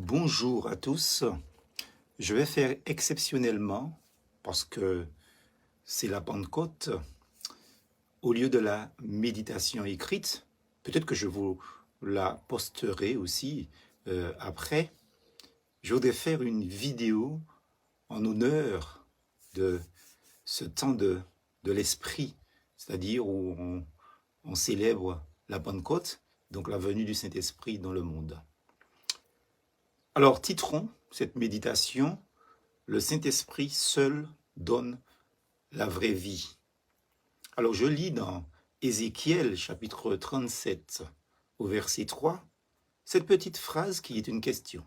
Bonjour à tous. Je vais faire exceptionnellement, parce que c'est la Pentecôte, au lieu de la méditation écrite, peut-être que je vous la posterai aussi après, je voudrais faire une vidéo en honneur de ce temps de l'Esprit, c'est-à-dire où on célèbre la Pentecôte, donc la venue du Saint-Esprit dans le monde. Alors, titrons cette méditation « Le Saint-Esprit seul donne la vraie vie ». Alors, je lis dans Ézéchiel, chapitre 37, au verset 3, cette petite phrase qui est une question.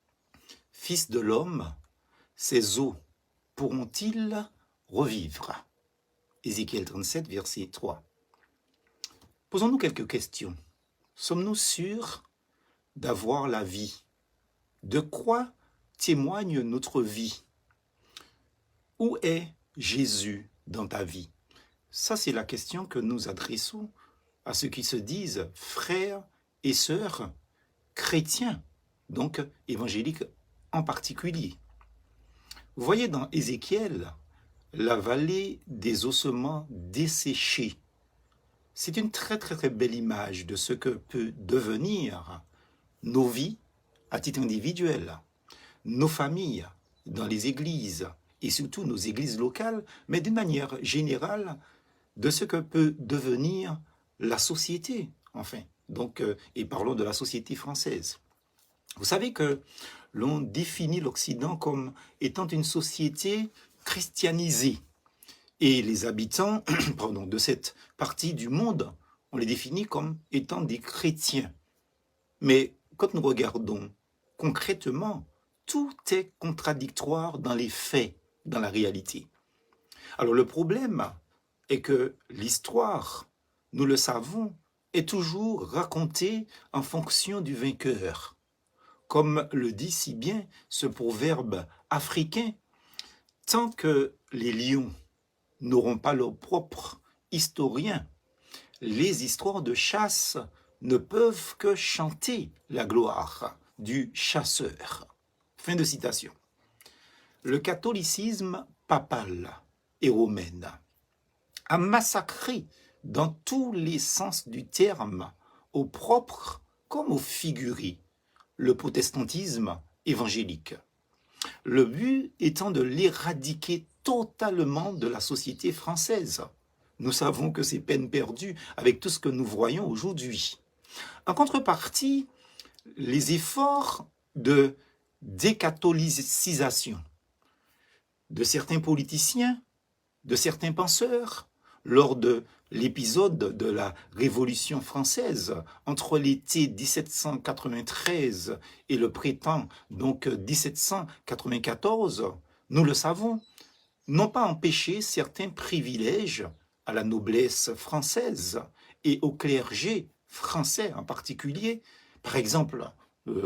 « Fils de l'homme, ces eaux pourront-ils revivre ?» Ézéchiel 37, verset 3. Posons-nous quelques questions. Sommes-nous sûrs d'avoir la vie? De quoi témoigne notre vie? Où est Jésus dans ta vie? Ça, c'est la question que nous adressons à ceux qui se disent frères et sœurs chrétiens, donc évangéliques en particulier. Vous voyez dans Ézéchiel, la vallée des ossements desséchés. C'est une très belle image de ce que peut devenir nos vies à titre individuel, nos familles dans les églises et surtout nos églises locales, mais d'une manière générale, de ce que peut devenir la société, enfin. Donc, et parlons de la société française. Vous savez que l'on définit l'Occident comme étant une société christianisée. Et les habitants pardon, de cette partie du monde, on les définit comme étant des chrétiens. Mais quand nous regardons concrètement, tout est contradictoire dans les faits, dans la réalité. Alors le problème est que l'histoire, nous le savons, est toujours racontée en fonction du vainqueur. Comme le dit si bien ce proverbe africain, tant que les lions n'auront pas leur propre historien, les histoires de chasse ne peuvent que chanter la gloire du chasseur. Fin de citation. Le catholicisme papal et romaine a massacré dans tous les sens du terme, au propre comme au figuré, le protestantisme évangélique. Le but étant de l'éradiquer totalement de la société française. Nous savons que c'est peine perdue avec tout ce que nous voyons aujourd'hui. En contrepartie, les efforts de décatholicisation de certains politiciens, de certains penseurs, lors de l'épisode de la Révolution française, entre l'été 1793 et le printemps, donc 1794, nous le savons, n'ont pas empêché certains privilèges à la noblesse française et au clergé français en particulier. Par exemple,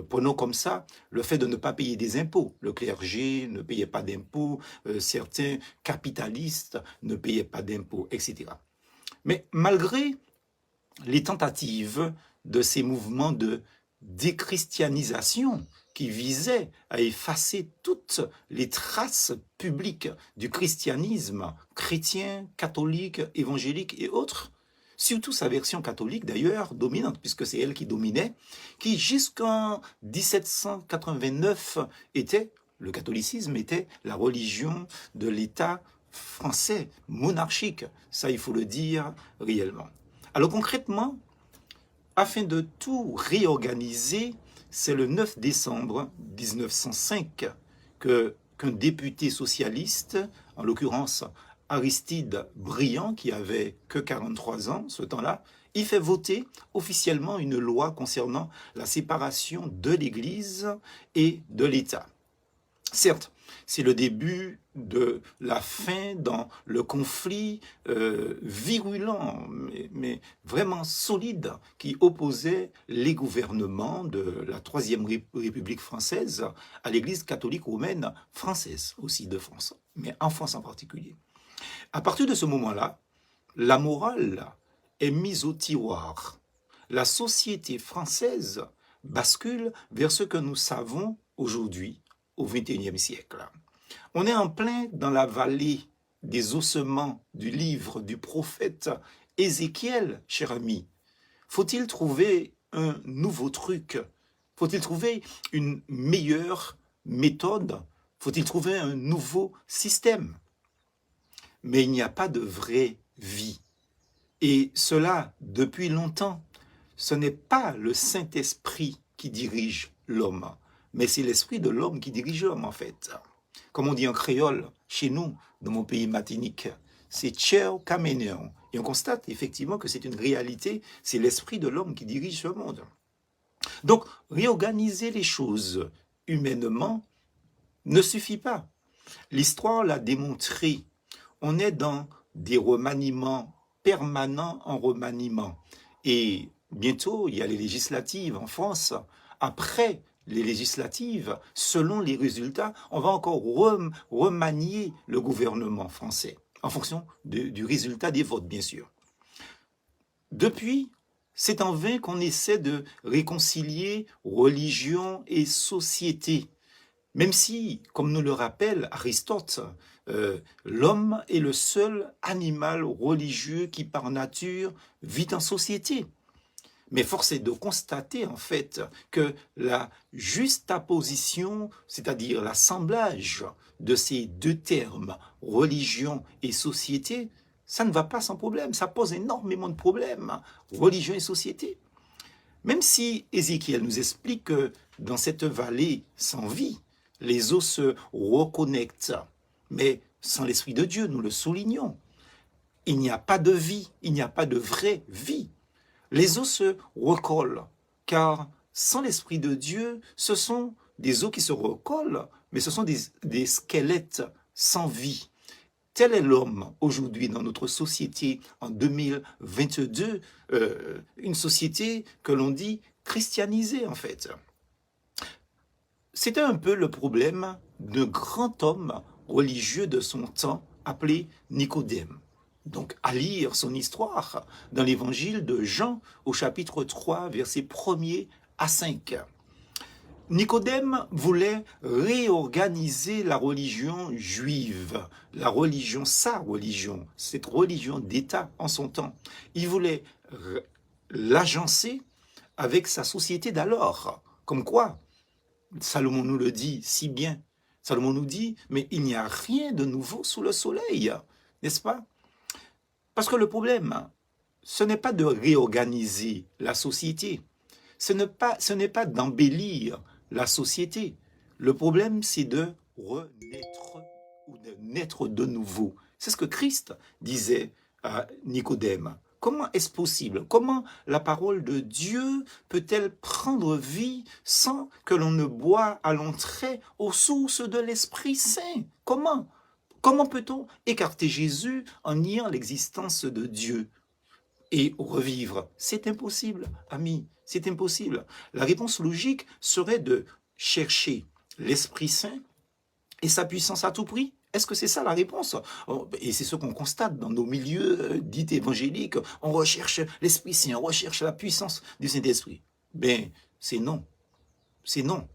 prenons comme ça le fait de ne pas payer des impôts. Le clergé ne payait pas d'impôts, certains capitalistes ne payaient pas d'impôts, etc. Mais malgré les tentatives de ces mouvements de déchristianisation qui visaient à effacer toutes les traces publiques du christianisme chrétien, catholique, évangélique et autres, surtout sa version catholique d'ailleurs, dominante, puisque c'est elle qui dominait, qui jusqu'en 1789 le catholicisme était la religion de l'État français, monarchique, ça il faut le dire réellement. Alors concrètement, afin de tout réorganiser, c'est le 9 décembre 1905 qu'un député socialiste, en l'occurrence Aristide Briand, qui avait que 43 ans ce temps-là, il fait voter officiellement une loi concernant la séparation de l'Église et de l'État. Certes, c'est le début de la fin dans le conflit virulent, mais vraiment solide, qui opposait les gouvernements de la Troisième République française à l'Église catholique romaine française, aussi de France, mais en France en particulier. À partir de ce moment-là, la morale est mise au tiroir. La société française bascule vers ce que nous savons aujourd'hui au XXIe siècle. On est en plein dans la vallée des ossements du livre du prophète Ézéchiel, cher ami. Faut-il trouver un nouveau truc? Faut-il trouver une meilleure méthode? Faut-il trouver un nouveau système? Mais il n'y a pas de vraie vie. Et cela depuis longtemps. Ce n'est pas le Saint-Esprit qui dirige l'homme, mais c'est l'esprit de l'homme qui dirige l'homme en fait. Comme on dit en créole, chez nous, dans mon pays matinique, c'est Tchèo Kameneon. Et on constate effectivement que c'est une réalité, c'est l'esprit de l'homme qui dirige ce monde. Donc, réorganiser les choses humainement ne suffit pas. L'histoire l'a démontré. On est dans des remaniements permanents en remaniement. Et bientôt, il y a les législatives en France. Après les législatives, selon les résultats, on va encore remanier le gouvernement français, en fonction du résultat des votes, bien sûr. Depuis, c'est en vain qu'on essaie de réconcilier religion et société. Même si, comme nous le rappelle Aristote, l'homme est le seul animal religieux qui, par nature, vit en société. Mais force est de constater, en fait, que la juxtaposition, c'est-à-dire l'assemblage de ces deux termes, religion et société, ça ne va pas sans problème, ça pose énormément de problèmes, religion et société. Même si Ézéchiel nous explique que dans cette vallée sans vie, les eaux se reconnectent, mais sans l'Esprit de Dieu, nous le soulignons. Il n'y a pas de vie, il n'y a pas de vraie vie. Les os se recollent, car sans l'Esprit de Dieu, ce sont des os qui se recollent, mais ce sont des squelettes sans vie. Tel est l'homme aujourd'hui dans notre société en 2022, une société que l'on dit christianisée en fait. C'était un peu le problème d'un grand homme religieux de son temps appelé Nicodème. Donc, à lire son histoire dans l'évangile de Jean au chapitre 3, versets 1er à 5. Nicodème voulait réorganiser la religion juive, la religion, sa religion, cette religion d'État en son temps. Il voulait l'agencer avec sa société d'alors. Comme quoi, Salomon nous le dit si bien. Salomon nous dit, mais il n'y a rien de nouveau sous le soleil, n'est-ce pas? Parce que le problème, ce n'est pas de réorganiser la société, ce n'est pas d'embellir la société. Le problème, c'est de renaître ou de naître de nouveau. C'est ce que Christ disait à Nicodème. Comment est-ce possible? Comment la parole de Dieu peut-elle prendre vie sans que l'on ne boive à l'entrée aux sources de l'Esprit Saint? Comment? Comment peut-on écarter Jésus en niant l'existence de Dieu et revivre? C'est impossible, amis, c'est impossible. La réponse logique serait de chercher l'Esprit Saint et sa puissance à tout prix. Est-ce que c'est ça la réponse? Et c'est ce qu'on constate dans nos milieux dits évangéliques. On recherche l'Esprit Saint, on recherche la puissance du Saint-Esprit. Ben, c'est non. C'est non.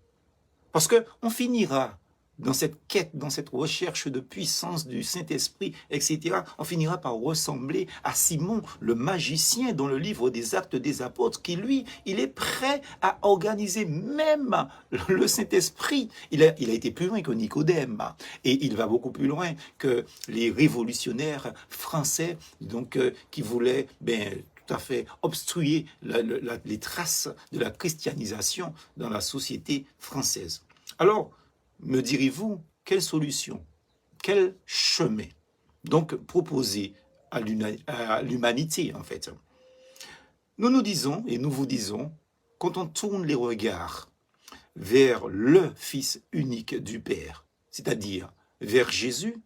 Parce qu'on finira dans cette quête, dans cette recherche de puissance du Saint-Esprit, etc., on finira par ressembler à Simon, le magicien dans le livre des Actes des Apôtres, qui lui, il est prêt à organiser même le Saint-Esprit. Il a été plus loin que Nicodème, et il va beaucoup plus loin que les révolutionnaires français, donc qui voulaient tout à fait obstruer les traces de la christianisation dans la société française. Alors, me direz-vous, quelle solution, quel chemin donc proposer à l'humanité en fait? Nous nous disons et nous vous disons, quand on tourne les regards vers le Fils unique du Père, c'est-à-dire vers Jésus,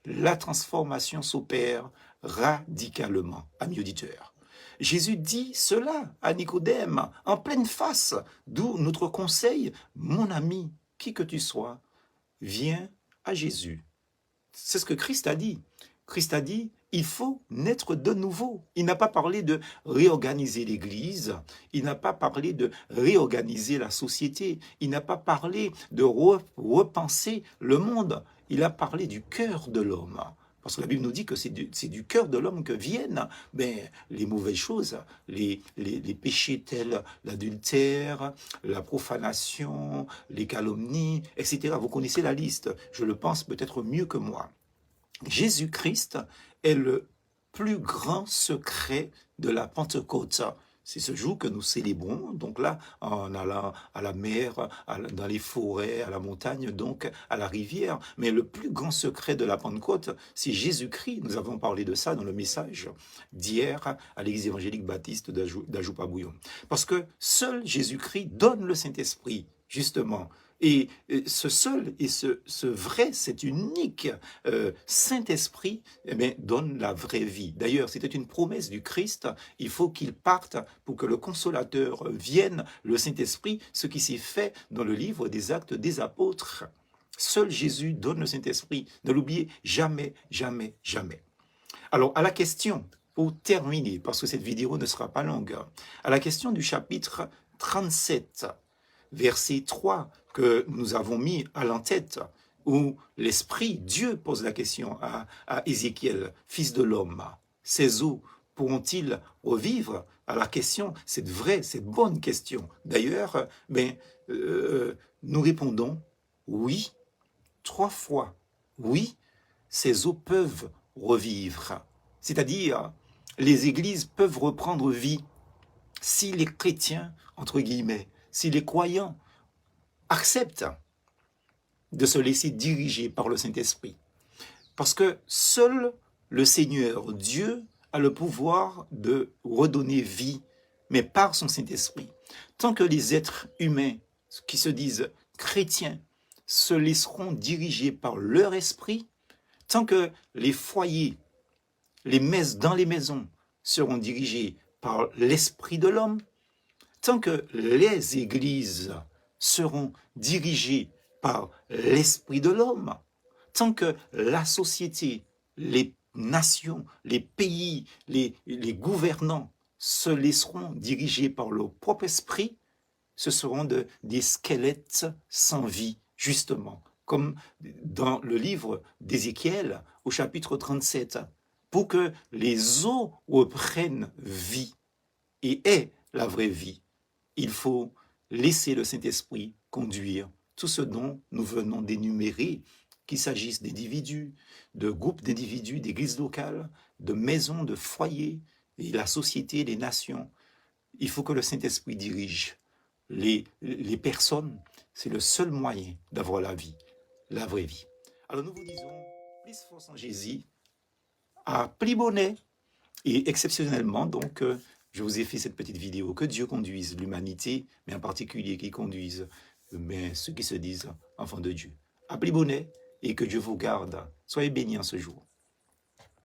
la transformation s'opère radicalement, amis auditeurs. Jésus dit cela à Nicodème en pleine face, d'où notre conseil, mon ami, qui que tu sois, viens à Jésus. C'est ce que Christ a dit. Christ a dit, il faut naître de nouveau. Il n'a pas parlé de réorganiser l'Église, il n'a pas parlé de réorganiser la société, il n'a pas parlé de repenser le monde, il a parlé du cœur de l'homme. Parce que la Bible nous dit que c'est du cœur de l'homme que viennent les mauvaises choses, les péchés tels l'adultère, la profanation, les calomnies, etc. Vous connaissez la liste, je le pense peut-être mieux que moi. Jésus-Christ est le plus grand secret de la Pentecôte. C'est ce jour que nous célébrons, donc là, en allant à la mer, dans les forêts, à la montagne, donc à la rivière. Mais le plus grand secret de la Pentecôte, c'est Jésus-Christ. Nous avons parlé de ça dans le message d'hier à l'église évangélique baptiste d'Ajoupa-Bouillon. Parce que seul Jésus-Christ donne le Saint-Esprit, justement. Et ce seul et ce vrai, cet unique Saint-Esprit donne la vraie vie. D'ailleurs, c'était une promesse du Christ. Il faut qu'il parte pour que le Consolateur vienne, le Saint-Esprit, ce qui s'est fait dans le livre des Actes des Apôtres. Seul Jésus donne le Saint-Esprit. Ne l'oubliez jamais, jamais, jamais. Alors, à la question, pour terminer, parce que cette vidéo ne sera pas longue, à la question du chapitre 37, verset 3, que nous avons mis à l'entête, où l'Esprit, Dieu pose la question à Ézéchiel, fils de l'homme, ces eaux pourront-ils revivre? À la question, cette vraie, cette bonne question. D'ailleurs, nous répondons oui, 3 fois. Oui, ces eaux peuvent revivre. C'est-à-dire, les églises peuvent reprendre vie si les chrétiens, entre guillemets, si les croyants acceptent de se laisser diriger par le Saint-Esprit. Parce que seul le Seigneur, Dieu, a le pouvoir de redonner vie, mais par son Saint-Esprit. Tant que les êtres humains qui se disent chrétiens se laisseront diriger par leur esprit, tant que les foyers, les messes dans les maisons seront dirigés par l'esprit de l'homme, tant que les églises seront dirigées par l'esprit de l'homme, tant que la société, les nations, les pays, les gouvernants se laisseront diriger par leur propre esprit, ce seront des squelettes sans vie, justement, comme dans le livre d'Ézéchiel au chapitre 37, pour que les eaux reprennent vie et aient la vraie vie. Il faut laisser le Saint-Esprit conduire tout ce dont nous venons d'énumérer, qu'il s'agisse d'individus, de groupes d'individus, d'églises locales, de maisons, de foyers, et la société, les nations. Il faut que le Saint-Esprit dirige les personnes. C'est le seul moyen d'avoir la vie, la vraie vie. Alors nous vous disons, plus force en Jésus, à plus bonnet, et exceptionnellement, donc, je vous ai fait cette petite vidéo. Que Dieu conduise l'humanité, mais en particulier qu'il conduise ceux qui se disent enfants de Dieu. À plus bonnet et que Dieu vous garde. Soyez bénis en ce jour.